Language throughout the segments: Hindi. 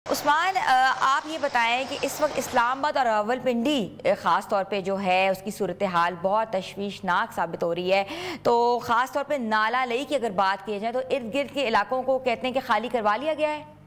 उस्मान, आप ये बताएं कि इस वक्त इस्लामाबाद और रावलपिंडी ख़ास तौर पे जो है उसकी सूरत हाल बहुत तशवीशनाक साबित हो रही है। तो ख़ास तौर पे नाला लई की अगर बात की जाए तो इर्द गिर्द के इलाकों को कहते हैं कि खाली करवा लिया गया है।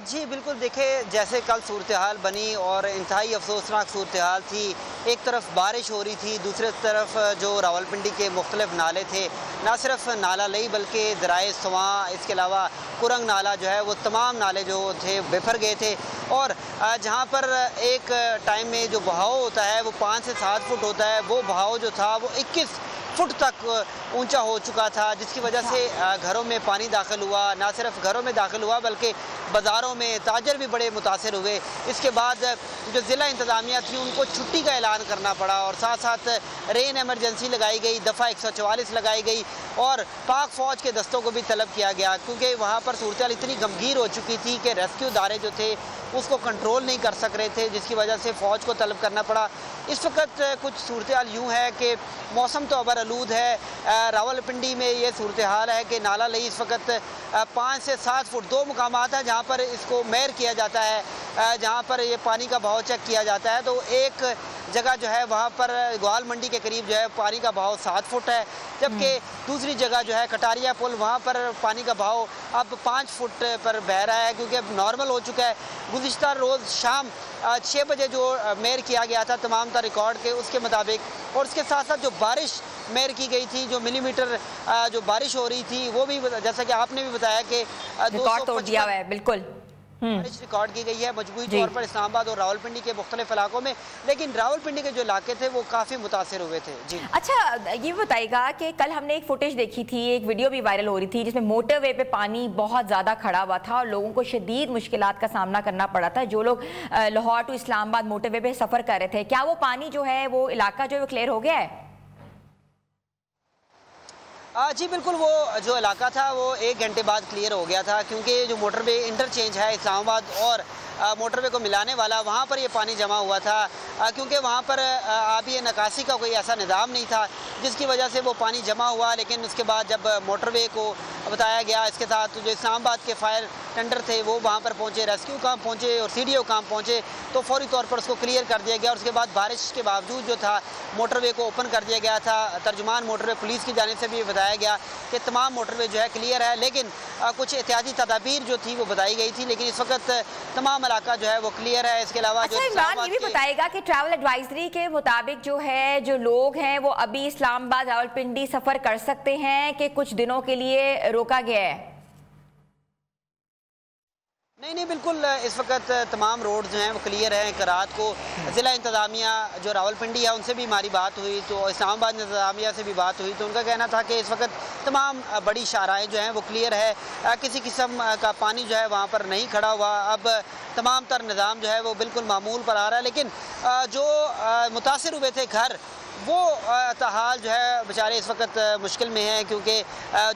जी बिल्कुल, देखिए जैसे कल सूरत हाल बनी और इंतहाई अफसोसनाक सूरत हाल थी। एक तरफ बारिश हो रही थी, दूसरी तरफ जो रावलपिंडी के मुख्तलिफ नाले थे, ना सिर्फ नाला लई बल्कि दराए सवां, इसके अलावा कुरंग नाला जो है वो तमाम नाले जो थे बिफर गए थे। और जहाँ पर एक टाइम में जो बहाव होता है वो 5 से 7 फुट होता है, वो बहाव जो था वो 21 फुट तक ऊंचा हो चुका था, जिसकी वजह से घरों में पानी दाखिल हुआ। ना सिर्फ घरों में दाखिल हुआ बल्कि बाज़ारों में ताजर भी बड़े मुतासर हुए। इसके बाद जो ज़िला इंतज़ामिया थी उनको छुट्टी का ऐलान करना पड़ा और साथ साथ रेन एमरजेंसी लगाई गई, दफ़ा 144 लगाई गई और पाक फ़ौज के दस्तों को भी तलब किया गया, क्योंकि वहाँ पर सूरत हाल इतनी गंभीर हो चुकी थी कि रेस्क्यू इदारे जो थे उसको कंट्रोल नहीं कर सक रहे थे, जिसकी वजह से फ़ौज को तलब करना पड़ा। इस वक्त कुछ सूरत हाल यूँ है कि मौसम तो अबर आलूद है। रावलपिंडी में ये सूरत हाल है कि नाला लई इस वक्त 5 से 7 फुट 2 मुकामात है जहाँ पर इसको मैर किया जाता है, जहाँ पर ये पानी का बहाव चेक किया जाता है। तो एक जगह जो है वहाँ पर ग्वाल मंडी के करीब जो है पानी का बहाव 7 फुट है, जबकि दूसरी जगह जो है कटारिया पुल वहाँ पर पानी का बहाव अब 5 फुट पर बह रहा है, क्योंकि अब नॉर्मल हो चुका है। गुज़िश्ता रोज़ शाम 6 बजे जो मेयर किया गया था तमाम तर रिकॉर्ड के उसके मुताबिक, और उसके साथ साथ जो बारिश मेयर की गई थी, जो मिलीमीटर जो बारिश हो रही थी वो भी जैसा कि आपने भी बताया कि रिकॉर्ड तोड़ दिया हुआ है। बिल्कुल बारिश रिकॉर्ड की गई है मजबूरी तौर पर इस्लामाबाद और रावलपिंडी के मुख्तलिफ इलाकों में, लेकिन रावलपिंडी के जो इलाके थे वो काफ़ी मुतासर हुए थे। जी अच्छा, ये बताइएगा कि कल हमने एक फुटेज देखी थी, एक वीडियो भी वायरल हो रही थी जिसमें मोटरवे पे पानी बहुत ज़्यादा खड़ा हुआ था और लोगों को शदीद मुश्किलात का सामना करना पड़ा था। जो लोग लाहौर टू इस्लामाबाद मोटरवे पे सफ़र कर रहे थे, क्या वो पानी जो है वो इलाका जो है वो क्लियर हो गया है? जी बिल्कुल, वो जो इलाका था वो 1 घंटे बाद क्लियर हो गया था, क्योंकि जो मोटरवे इंटरचेंज है इस्लामाबाद और मोटरवे को मिलाने वाला, वहाँ पर ये पानी जमा हुआ था, क्योंकि वहाँ पर आबी निकासी का कोई ऐसा निज़ाम नहीं था, जिसकी वजह से वो पानी जमा हुआ। लेकिन उसके बाद जब मोटरवे को बताया गया, इसके साथ जो इस्लामाबाद के फायर टेंडर थे वो वहाँ पर पहुँचे, रेस्क्यू काम पहुँचे और CDO काम पहुँचे, तो फौरी तौर पर उसको क्लियर कर दिया गया। और उसके बाद बारिश के बावजूद जो था मोटरवे को ओपन कर दिया गया था। तर्जुमान मोटरवे पुलिस की जानिब से भी बताया गया कि तमाम मोटरवे जो है क्लियर है, लेकिन कुछ एहतियाती तदाबीर जो थी वो बताई गई थी, लेकिन इस वक्त तमाम इलाका जो है वो क्लियर है। इसके अलावा अच्छा, इमरान ये भी बताएगा कि ट्रैवल एडवाइजरी के मुताबिक जो है जो लोग हैं वो अभी इस्लामाबाद रावलपिंडी सफ़र कर सकते हैं कि कुछ दिनों के लिए रोका गया है? नहीं, बिल्कुल इस वक्त तमाम रोड जो हैं वो क्लियर हैं। करात को ज़िला इंतज़ामिया जो रावलपिंडी है उनसे भी हमारी बात हुई, तो इस्लामाबाद इंतज़ामिया से भी बात हुई, तो उनका कहना था कि इस वक्त तमाम बड़ी शाहराहें जो हैं वो क्लियर है, किसी किस्म का पानी जो है वहाँ पर नहीं खड़ा हुआ। अब तमाम तर निज़ाम जो है वो बिल्कुल मामूल पर आ रहा है, लेकिन जो मुतासिर हुए थे घर, वो हाल जो है बेचारे इस वक्त मुश्किल में हैं, क्योंकि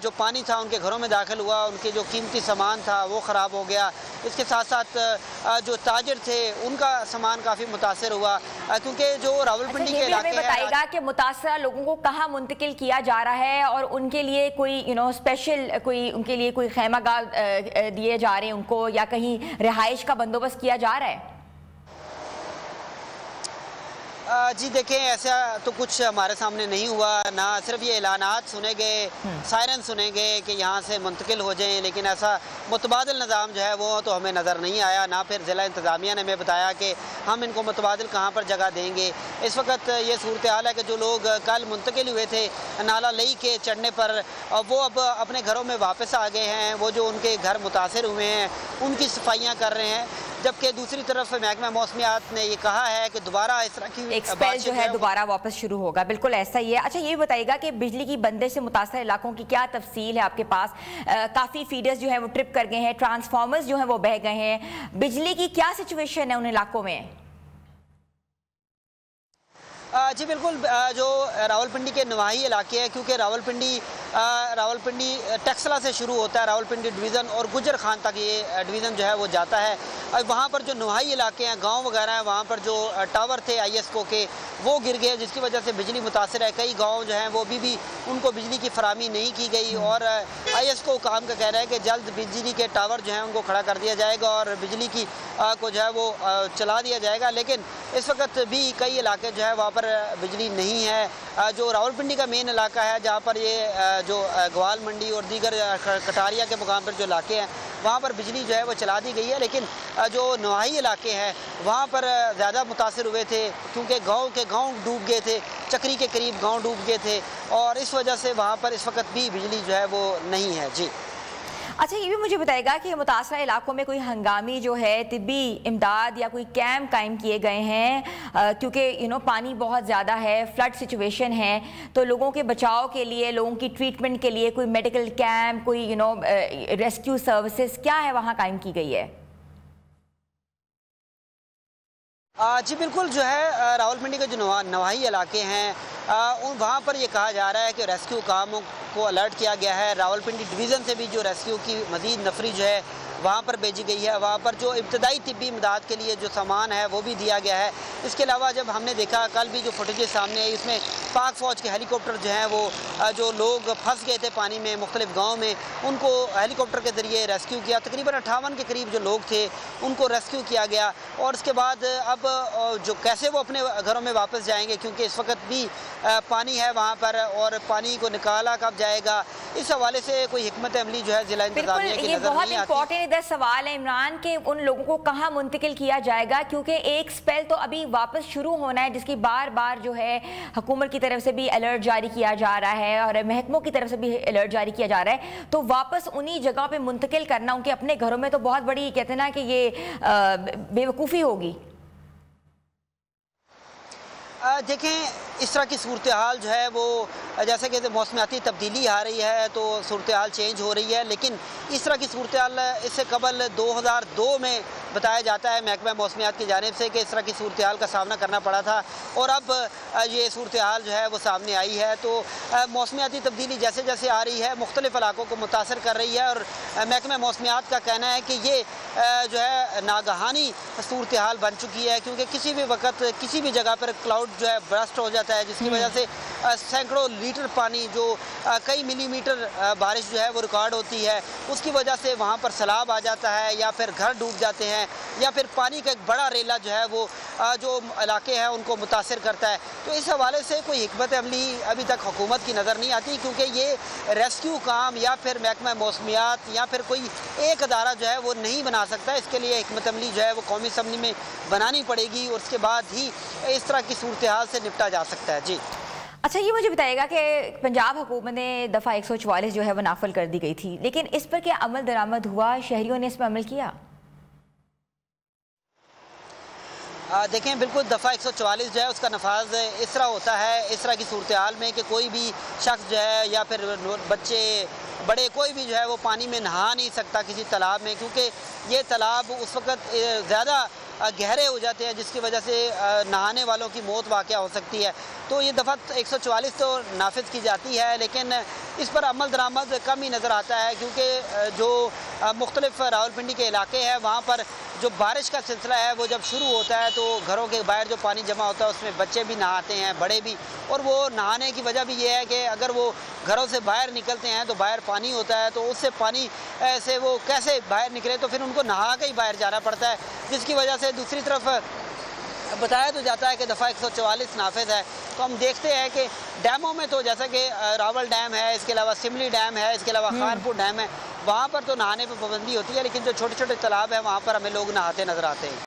जो पानी था उनके घरों में दाखिल हुआ, उनके जो कीमती सामान था वो ख़राब हो गया। इसके साथ साथ जो ताजिर थे उनका सामान काफ़ी मुतासर हुआ, क्योंकि जो रावलपिंडी के इलाके हैं। बताइएगा कि मुतासरा लोगों को कहाँ मुंतकिल किया जा रहा है और उनके लिए कोई स्पेशल कोई उनके लिए कोई खैमागाह दिए जा रहे हैं उनको, या कहीं रिहाइश का बंदोबस्त किया जा रहा है? जी देखें, ऐसा तो कुछ हमारे सामने नहीं हुआ, ना सिर्फ ये ऐलानात सुने गए, सायरन सुने गए कि यहाँ से मुंतकिल हो जाएं, लेकिन ऐसा मुतबादिल निज़ाम जो है वो तो हमें नज़र नहीं आया। ना फिर ज़िला इंतज़ामिया ने हमें बताया कि हम इनको मुतबादिल कहाँ पर जगह देंगे। इस वक्त ये सूरत हाल है कि जो लोग कल मुंतकिल हुए थे नाला लई के चढ़ने पर, वो अब अपने घरों में वापस आ गए हैं। वो जो उनके घर मुतासर हुए हैं उनकी सफाइयाँ कर रहे हैं, जबकि दूसरी तरफ महकमा मौसमियात ने ये कहा है कि दोबारा इस तरह की एक स्पेल जो है दोबारा वापस शुरू होगा। बिल्कुल ऐसा ही है। अच्छा, ये बताइएगा कि बिजली की बंदिश से मुतासर इलाकों की क्या तफसील है आपके पास? काफ़ी फीडर्स जो है वो ट्रिप कर गए हैं, ट्रांसफार्मर्स जो है वो बह गए हैं, बिजली की क्या सिचुएशन है उन इलाकों में? जी बिल्कुल, जो रावलपिंडी के नवाही इलाके हैं, क्योंकि रावलपिंडी रावलपिंडी टेक्सला से शुरू होता है, रावलपिंडी डिवीज़न और गुजर खान तक ये डिवीज़न जो है वो जाता है। वहाँ पर जो नुहाई इलाके हैं, गांव वगैरह हैं, वहाँ पर जो टावर थे ISCO के वो गिर गए, जिसकी वजह से बिजली मुतासर है। कई गांव जो हैं वो भी उनको बिजली की फराहमी नहीं की गई और ISCO काम का कहना है कि जल्द बिजली के टावर जो हैं उनको खड़ा कर दिया जाएगा और बिजली की को जो है वो चला दिया जाएगा। लेकिन इस वक्त भी कई इलाके जो है वहाँ पर बिजली नहीं है। जो रावलपिंडी का मेन इलाका है जहाँ पर ये जो ग्वाल मंडी और दीगर कटारिया के मुकाम पर जो इलाके हैं वहाँ पर बिजली जो है वो चला दी गई है। लेकिन जो नवाही इलाके हैं वहाँ पर ज़्यादा मुतासिर हुए थे क्योंकि गांव डूब गए थे, चक्री के करीब गांव डूब गए थे और इस वजह से वहाँ पर इस वक्त भी बिजली जो है वो नहीं है। जी अच्छा, ये भी मुझे बताएगा कि मुतासरा इलाकों में कोई हंगामी जो है तिब्बी इमदाद या कोई कैंप कायम किए गए हैं क्योंकि पानी बहुत ज़्यादा है, फ्लड सिचुएशन है, तो लोगों के बचाव के लिए, लोगों की ट्रीटमेंट के लिए कोई मेडिकल कैंप, कोई रेस्क्यू सर्विसेज क्या है वहाँ कायम की गई है? जी बिल्कुल, जो है रावलपिंडी के जो नवाही इलाके हैं वहाँ पर ये कहा जा रहा है कि रेस्क्यू कामों को अलर्ट किया गया है। रावलपिंडी डिवीज़न से भी जो रेस्क्यू की मज़ीद नफरी जो है वहाँ पर भेजी गई है। वहाँ पर जो इब्तदाई तिब्बी इमदाद के लिए जो सामान है वो भी दिया गया है। इसके अलावा जब हमने देखा कल भी जो फुटेजेस सामने आई उसमें पाक फ़ौज के हेलीकॉप्टर जो हैं वो जो लोग फंस गए थे पानी में मुख्तलिफ गाँव में उनको हेलीकॉप्टर के ज़रिए रेस्क्यू किया। तकरीबन 58 के करीब जो लोग थे उनको रेस्क्यू किया गया और उसके बाद अब जो कैसे वो अपने घरों में वापस जाएंगे क्योंकि इस वक्त भी पानी है वहाँ पर और पानी को निकाला कब जाएगा, इस हवाले से कोई हिकमत अमली जो है ज़िला इंतज़ामिया की नज़र नहीं आती। इधर सवाल है इमरान के उन लोगों को कहाँ मुंतकिल किया जाएगा क्योंकि एक स्पेल तो अभी वापस शुरू होना है जिसकी बार बार जो है हुकूमत की तरफ से भी अलर्ट जारी किया जा रहा है और महकमों की तरफ से भी अलर्ट जारी किया जा रहा है, तो वापस उन्हीं जगह पे मुंतकिल करना उनके अपने घरों में तो बहुत बड़ी कहते हैं ना कि ये बेवकूफ़ी होगी। देखें इस तरह की सूरत हाल जो है वो जैसे कि मौसमियाती तब्दीली आ रही है तो सूरत हाल चेंज हो रही है, लेकिन इस तरह की सूरत हाल इससे कबल 2002 में बताया जाता है महकमा मौसमियात की जानिब से कि इस तरह की सूरत हाल का सामना करना पड़ा था और अब ये सूरत हाल जो है वो सामने आई है। तो मौसमियाती तब्दीली जैसे जैसे आ रही है मुख्तलिफ इलाकों को मुतासर कर रही है और महकमा मौसमियात का कहना है कि ये जो है नागहानी सूरत हाल बन चुकी है क्योंकि किसी भी वक्त किसी भी जगह पर क्लाउड जो है बर्स्ट हो जाता है जिसकी वजह से सैकड़ों लीटर पानी जो कई मिलीमीटर बारिश जो है वो रिकॉर्ड होती है उसकी वजह से वहाँ पर सैलाब आ जाता है या फिर घर डूब जाते हैं या फिर पानी का एक बड़ा रेला जो है वो जो इलाके हैं उनको मुतासर करता है। तो इस हवाले से कोई हिकमत अमली अभी तक हुकूमत की नज़र नहीं आती क्योंकि ये रेस्क्यू काम या फिर महकमा मौसमियात या फिर कोई एक अदारा जो है वो नहीं बना सकता। इसके लिए हिकमत अमली जो है वो कौमी असम्बली में बनानी पड़ेगी और उसके बाद ही इस तरह की सूरत हाल से निपटा जा सकता है। जी अच्छा, ये मुझे बताएगा कि पंजाब हुकूमत ने दफ़ा 144 जो है वो नाफल कर दी गई थी, लेकिन इस पर क्या अमल दरामद हुआ? शहरियों ने इस पर अमल किया? देखें बिल्कुल दफ़ा 144 जो है उसका नफाज इस तरह होता है इस तरह की सूरत हाल में कि कोई भी शख्स जो है या फिर बच्चे बड़े कोई भी जो है वो पानी में नहा नहीं सकता किसी तालाब में क्योंकि ये तालाब उस वक्त ज़्यादा गहरे हो जाते हैं जिसकी वजह से नहाने वालों की मौत वाक़या हो सकती है। तो ये दफ़ा 144 तो नाफिज की जाती है लेकिन इस पर अमल दरामद कम ही नज़र आता है क्योंकि जो मुख्तलिफ रावलपिंडी के इलाके हैं वहाँ पर जो बारिश का सिलसिला है वो जब शुरू होता है तो घरों के बाहर जो पानी जमा होता है उसमें बच्चे भी नहाते हैं, बड़े भी, और वो नहाने की वजह भी ये है कि अगर वो घरों से बाहर निकलते हैं तो बाहर पानी होता है तो उससे पानी से वो कैसे बाहर निकले तो फिर उनको नहा के ही बाहर जाना पड़ता है, जिसकी वजह से दूसरी तरफ बताया तो जाता है कि दफ़ा 144 नाफिज है। तो हम देखते हैं कि डैमों में तो जैसा कि रावल डैम है, इसके अलावा सिमली डैम है, इसके अलावा खानपुर डैम है, वहाँ पर तो नहाने पर पाबंदी होती है लेकिन जो छोटे छोटे तालाब हैं वहाँ पर हमें लोग नहाते नज़र आते हैं।